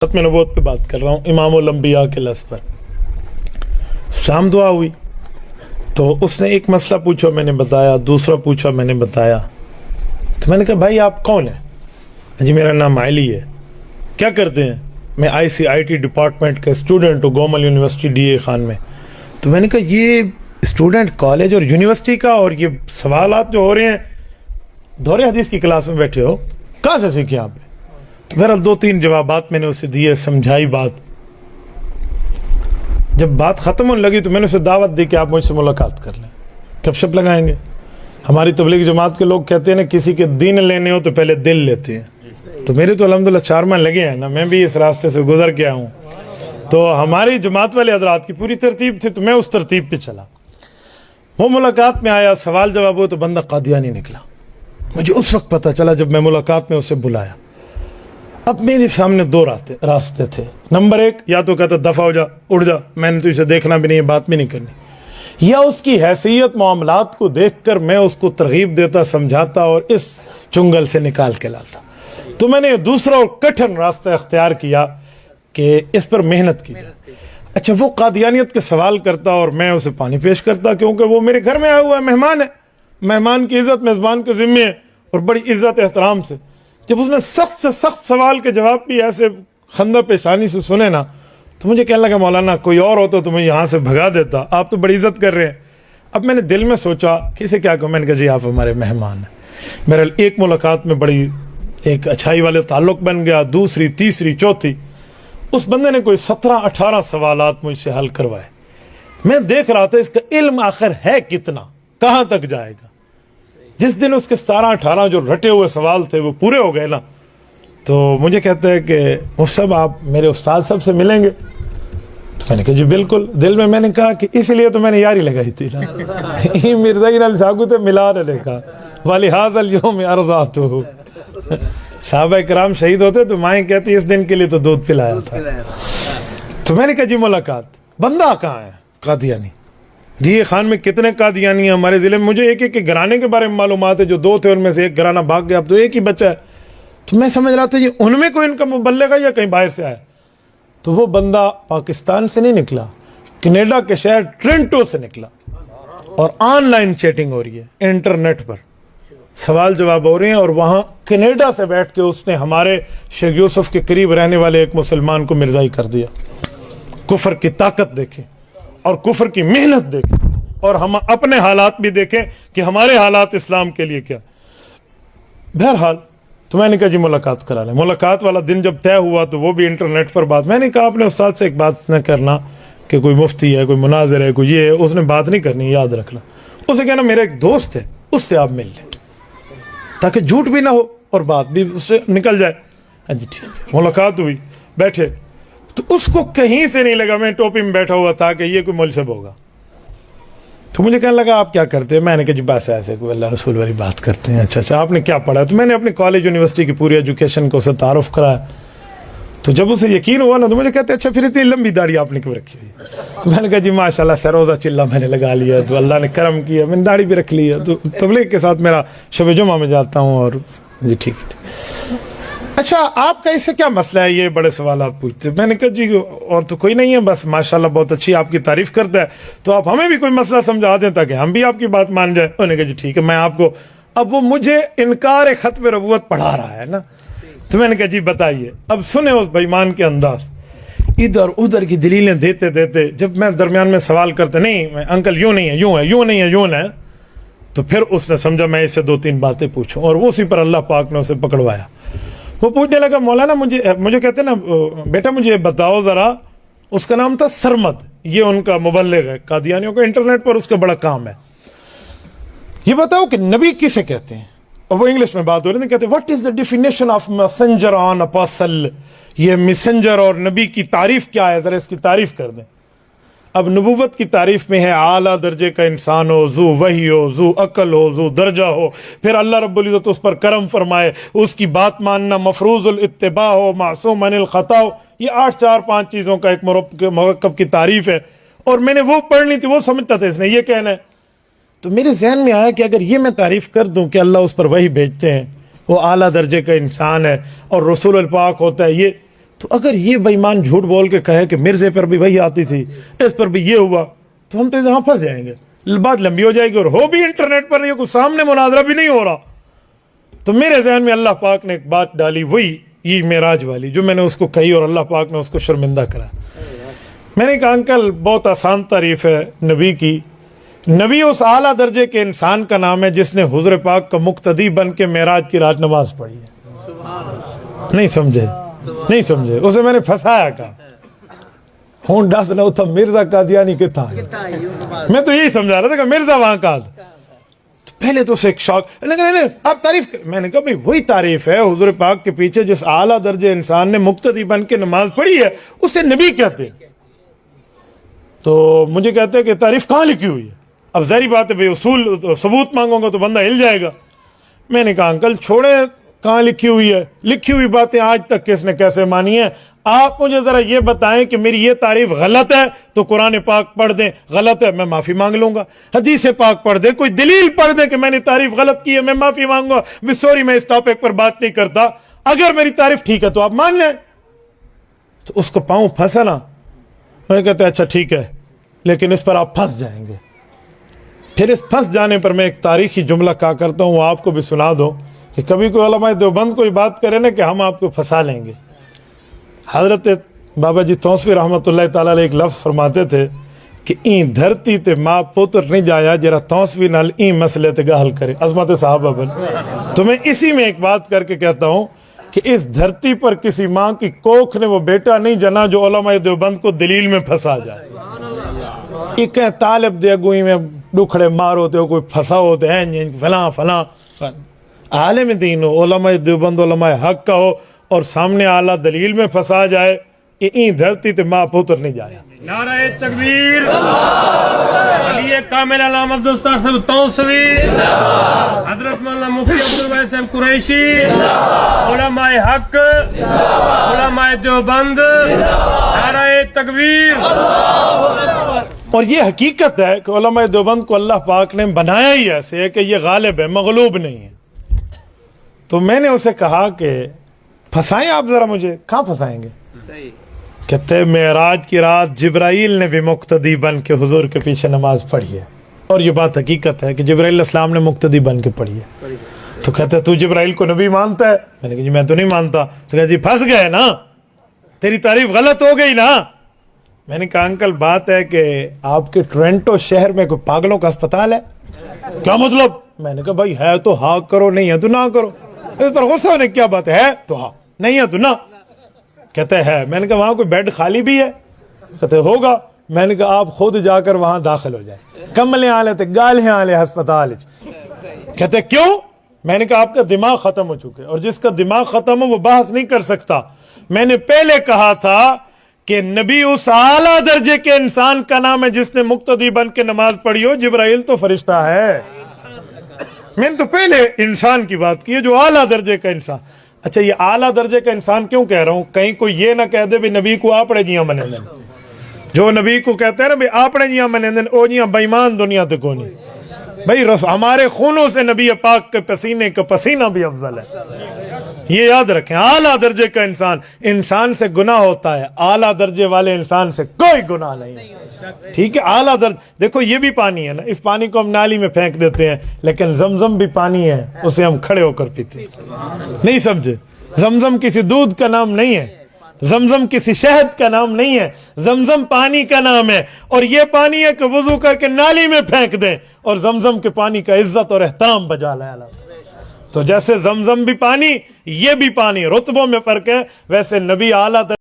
खत्म नबूवत पे बात कर रहा हूँ, इमामुल अंबिया के लफ्ज़ पर। शाम दुआ हुई तो उसने एक मसला पूछा, मैंने बताया, दूसरा पूछा, मैंने बताया। तो मैंने कहा भाई आप कौन है? जी मेरा नाम आइली है। क्या करते हैं? मैं ICIT डिपार्टमेंट का स्टूडेंट हूँ, गोमल यूनिवर्सिटी DA खान में। तो मैंने कहा ये स्टूडेंट कॉलेज और यूनिवर्सिटी का, और ये सवालात जो हो रहे हैं, दौरे हदीस की क्लास में बैठे हो, कहाँ से सीखे आपने? तो मेरा 2-3 जवाबात मैंने उसे दिए, समझाई बात। जब बात ख़त्म होने लगी तो मैंने उसे दावत दी कि आप मुझसे मुलाकात कर लें, गपशप लगाएंगे। हमारी तबलीग जमात के लोग कहते हैं ना, किसी के दीन लेने हो तो पहले दिल लेते हैं। तो मेरे तो अल्हम्दुलिल्लाह 4 माह लगे हैं ना, मैं भी इस रास्ते से गुजर के आया हूँ। तो हमारी जमात वाले हजरात की पूरी तरतीब थी, तो मैं उस तरतीब पे चला। वो मुलाकात में आया, सवाल जवाब हो, तो बंदा कादियानी निकला। मुझे उस वक्त पता चला जब मैं मुलाकात में उसे बुलाया। अब मेरे सामने 2 रास्ते थे। नंबर 1, या तो कहता दफा हो जा, उड़ जा, मैंने तो इसे देखना भी नहीं, बात भी नहीं करनी। या उसकी हैसियत मामलात को देखकर मैं उसको तरगीब देता, समझाता और इस चुंगल से निकाल के लाता। तो मैंने दूसरा और कठिन रास्ता अख्तियार किया कि इस पर मेहनत की जाए। अच्छा, वो कादियानियत के सवाल करता और मैं उसे पानी पेश करता, क्योंकि वो मेरे घर में आया हुआ है, मेहमान है। मेहमान की इज्जत मेज़बान के ज़िम्मे है, और बड़ी इज्जत एहतराम से। जब उसने सख्त से सख्त सवाल के जवाब भी ऐसे खंदा पेशानी से सुने ना, तो मुझे कहने लगा मौलाना कोई और होता तो मैं यहाँ से भगा देता, आप तो बड़ी इज्जत कर रहे हैं। अब मैंने दिल में सोचा कि इसे क्या कहूँ। मैंने कहा जी आप हमारे मेहमान हैं। मेरा एक मुलाकात में बड़ी एक अच्छाई वाले ताल्लुक़ बन गया, दूसरी, तीसरी, चौथी। उस बंदे ने कोई 17-18 सवालात मुझसे हल करवाए। मैं देख रहा था इसका इल्म आखिर है कितना, कहाँ तक जाएगा। जिस दिन उसके 17-18 जो रटे हुए सवाल थे वो पूरे हो गए ना, तो मुझे कहते हैं कि वो सब आप मेरे उस्ताद साहब से मिलेंगे? तो मैंने कहा जी बिल्कुल। दिल में मैंने कहा कि इसलिए तो मैंने यारी लगाई थी ना, मिर्जा साहब तो मिला रखा वाली हाज़ल यौम अर्ज़ातुहु। साहबा कराम शहीद होते तो माएँ कहती इस दिन के लिए तो दूध पिलाया था। तो मैंने कहा जी मुलाकात, बंदा कहाँ है? कादियानी। जी ये खान में कितने कादियानी हैं हमारे ज़िले में? मुझे एक घराने के बारे में मालूमात है, जो 2 थे उनमें से एक घराना भाग गया, अब तो एक ही बचा है। तो मैं समझ रहा था जी उनमें कोई इनका मुबल्लिग है या कहीं बाहर से आया। तो वो बंदा पाकिस्तान से नहीं निकला, कनाडा के शहर टोरंटो से निकला, और ऑनलाइन चैटिंग हो रही है, इंटरनेट पर सवाल जवाब हो रहे हैं। और वहाँ कनाडा से बैठ के उसने हमारे शेख यूसुफ के करीब रहने वाले एक मुसलमान को मिर्जाई कर दिया। कुफर की ताकत देखें और कुफर की मेहनत देखें, और हम अपने हालात भी देखें कि हमारे हालात इस्लाम के लिए क्या। बहरहाल तो मैंने कहा जी मुलाकात करा लें। मुलाकात वाला दिन जब तय हुआ तो वो भी इंटरनेट पर बात। मैंने कहा अपने उस्ताद से एक बात न करना कि कोई मुफ्ती है, कोई मुनाजिर है, कोई ये है, उसने बात नहीं करनी, याद रखना। उसे कहना मेरा एक दोस्त है, उससे आप मिल लें, ताकि झूठ भी ना हो और बात भी उससे निकल जाए। हाँ जी ठीक है। मुलाकात हुई, बैठे, तो उसको कहीं से नहीं लगा मैं टोपी में बैठा हुआ था कि ये कोई मुल्ज़िम होगा। तो मुझे कहने लगा आप क्या करते हैं? मैंने कहा जी बस ऐसे कोई अल्लाह रसूल वाली बात करते हैं। अच्छा आपने क्या पढ़ा? तो मैंने अपने कॉलेज यूनिवर्सिटी की पूरी एजुकेशन को उसे तारुफ कराया। तो जब उसे यकीन हुआ ना, तो मुझे कहते अच्छा फिर इतनी लंबी दाढ़ी आपने क्यों रखी हुई? तो मैंने कहा जी माशाल्लाह सरोज़ा चिल्ला मैंने लगा लिया, तो अल्लाह ने करम किया, मैंने दाढ़ी भी रख ली है। तो तबलीग के साथ मेरा शब जुमा में जाता हूँ। और जी ठीक है। अच्छा आपका इससे क्या मसला है? ये बड़े सवाल आप पूछते। मैंने कहा जी और तो कोई नहीं है, बस माशाल्लाह बहुत अच्छी आपकी तारीफ़ करता है, तो आप हमें भी कोई मसला समझा दें ताकि हम भी आपकी बात मान जाए। उन्होंने कहा जी ठीक है मैं आपको। अब वो मुझे इनकार खत्म रबूवत पढ़ा रहा है ना, तो मैंने कहा जी बताइए। अब सुने उस बेईमान के अंदाज, इधर उधर की दलीलें देते देते, जब मैं दरमियान में सवाल करते नहीं मैं अंकल यूँ नहीं है, यूँ है, यूँ नहीं है, यूँ है, तो फिर उसने समझा मैं इससे 2-3 बातें पूछूं, और उसी पर अल्लाह पाक ने उसे पकड़वाया। वो पूछने लगा मौलाना मुझे कहते ना बेटा मुझे बताओ ज़रा, उसका नाम था सरमद, ये उनका मुबल्लिग है कादियानियों का, इंटरनेट पर उसका बड़ा काम है। ये बताओ कि नबी किसे कहते हैं? और वो इंग्लिश में बात हो रही थी, कहते what is the definition of messenger on apostle? ये मैसेंजर और नबी की तारीफ क्या है, ज़रा इसकी तारीफ कर दें। अब नबूवत की तारीफ में है आला दर्जे का इंसान हो, जू वही हो, जू अकल हो, जू दर्जा हो, फिर अल्लाह रब्बुल इज़्ज़त उस पर करम फरमाए, उसकी बात मानना, मफरूज़ुल इत्तिबा हो, मासूम अनिल खता हो। ये 8-4-5 चीज़ों का एक मरकब की तारीफ है। और मैंने वो पढ़नी थी, वो समझता था इसने ये कहना है। तो मेरे जहन में आया कि अगर ये मैं तारीफ़ कर दूँ कि अल्लाह उस पर वही भेजते हैं, वो आला दर्जे का इंसान है और रसूल पाक होता है, ये तो अगर ये बेईमान झूठ बोल के कहे कि मिर्जे पर भी वही आती थी, इस पर भी ये हुआ, तो हम तो यहाँ फंस जाएंगे, बात लंबी हो जाएगी और हो भी इंटरनेट पर नहीं, कुछ सामने मुनाजरा भी नहीं हो रहा। तो मेरे जहन में अल्लाह पाक ने एक बात डाली, वही ये मेराज वाली, जो मैंने उसको कही और अल्लाह पाक ने उसको शर्मिंदा करा। मैंने कहा अंकल बहुत आसान तारीफ है नबी की। नबी उस आला दर्जे के इंसान का नाम है जिसने हुजूर पाक का मुक्तदी बन के मेराज की रात नमाज पढ़ी है। नहीं समझे, नहीं समझे, उसे मैंने फंसाया कहा हूं डस लो था मिर्जा कादियानी कितना है। मैं तो यही समझा रहा था कि मिर्जा वहां का। तो पहले तो उसे एक शौक, नहीं आप तारीफ मैंने कहा भाई वही तारीफ है हुजूर पाक के पीछे जिस आला दर्जे इंसान ने मुक्तदी बन के नमाज पढ़ी है, उसे नबी कहते हैं। तो मुझे कहते हैं कि तारीफ कहाँ लिखी हुई है। अब जहरी बात है भाई, उसूल सबूत मांगूंगा तो बंदा हिल जाएगा। मैंने कहा अंकल छोड़े, कहाँ लिखी हुई है? लिखी हुई बातें आज तक किसने कैसे मानी है? आप मुझे जरा ये बताएं कि मेरी ये तारीफ गलत है तो कुरान पाक पढ़ दें, गलत है मैं माफी मांग लूंगा। हदीस पाक पढ़ दें, कोई दलील पढ़ दें कि मैंने तारीफ गलत की है, मैं माफी मांगूंगा। सॉरी मैं इस टॉपिक पर बात नहीं करता, अगर मेरी तारीफ ठीक है तो आप मान लें। तो उसको पाऊं फंसा ना, मैं कहते अच्छा ठीक है लेकिन इस पर आप फंस जाएंगे। फिर इस फंस जाने पर मैं एक तारीखी जुमला कहा करता हूँ, आपको भी सुना दो कि कभी कोई उलमा देवबंद कोई बात करे ना कि हम आपको फंसा लेंगे। हजरत बाबा जी तौसवी रहमतुल्लाह ताला अलैह एक लफ्ज़ फरमाते थे कि ई धरती ते माँ पुत्र नहीं जाया जरा तौसवी नाल ई मसले ते गल करे, अजमत साहब बन। तो मैं इसी में एक बात करके कहता हूँ कि इस धरती पर किसी माँ की कोख ने वो बेटा नहीं जना जो उलमा देवबंद को दलील में फंसा जाए। एक तालिब दे अगुई में दुखड़े मारो तो कोई फंसा होते हैं फला फला आलिम दीन हो, उलमा देवबंद उलमा हक का हो और सामने आला दलील में फंसा जाए, ई धरती ते माँ पुत्र नहीं जाया। नारे तकबीर, अली कामिल अल्लामा अब्दुल साहब तौसवी, हजरत मौलाना मुफ्ती अब्दुल वैस साहब कुरैशी, उलमाए हक, उलमाए देवबंद, नारे तकबीर। और ये हकीकत है कि उलमाए देवबंद को अल्लाह पाक ने बनाया ही ऐसे है कि ये गालिब है, मगलूब नहीं है। तो मैंने उसे कहा कि फंसाएं आप जरा मुझे। कहाँ फंसाएंगे? कहते मेराज की रात जिब्राइल ने भी मुक्तदी बन के हुजूर के पीछे नमाज पढ़ी है। और ये बात हकीकत है कि जिब्राइल अलैहिस्सलाम ने मुक्तदी बन के पढ़ी है। तो कहते तू जिब्राइल को नबी मानता है? मैंने कहा जी मैं तो नहीं मानता। तो कहते जी फंस गए ना, तेरी तारीफ गलत हो गई ना। मैंने कहा अंकल बात है कि आपके टोरंटो शहर में कोई पागलों का अस्पताल है क्या? मतलब मैंने कहा भाई है तो हाँ करो, नहीं है तो ना करो। इस पर गुस्सा होने क्या बात है तो हाँ, नहीं है तो ना। कहते हैं। मैंने कहा वहां कोई बेड खाली भी है? कहते होगा। मैंने कहा आप खुद जाकर वहां दाखिल हो जाए, कमले आले थे गाले आले अस्पताल। कहते क्यों? मैंने कहा आपका दिमाग खत्म हो चुके, और जिसका दिमाग खत्म हो वो बहस नहीं कर सकता। मैंने पहले कहा था कि नबी उस आला दर्जे के इंसान का नाम है जिसने मुक्तदी बन के नमाज पढ़ी हो। जिब्राइल तो फरिश्ता है। मैंने तो पहले इंसान की बात की है, जो आला दर्जे का इंसान। अच्छा ये आला दर्जे का इंसान क्यों कह रहा हूं? कहीं कोई ये ना कह दे भी नबी को आपने जिया मने देन। जो नबी को कहते हैं ना भाई आपने जिया मने देन, ओ जिया बेईमान दुनिया ते को नहीं। भाई हमारे खूनों से नबी पाक के पसीने का पसीना भी अफजल है, ये याद रखें। आला दर्जे का इंसान, इंसान से गुनाह होता है, आला दर्जे वाले इंसान से कोई गुनाह नहीं है। ठीक है, आला दर्ज देखो ये भी पानी है ना, इस पानी को हम नाली में फेंक देते हैं, लेकिन जमजम भी पानी है, उसे हम खड़े होकर पीते हैं। नहीं समझे? जमजम किसी दूध का नाम नहीं है, जमजम किसी शहद का नाम नहीं है, जमजम पानी का नाम है। और ये पानी है कि वुजू करके नाली में फेंक दें और जमजम के पानी का इज्जत और एहतराम बजा लाया। तो जैसे जमजम भी पानी, ये भी पानी, रुतबों में फर्क है, वैसे नबी आला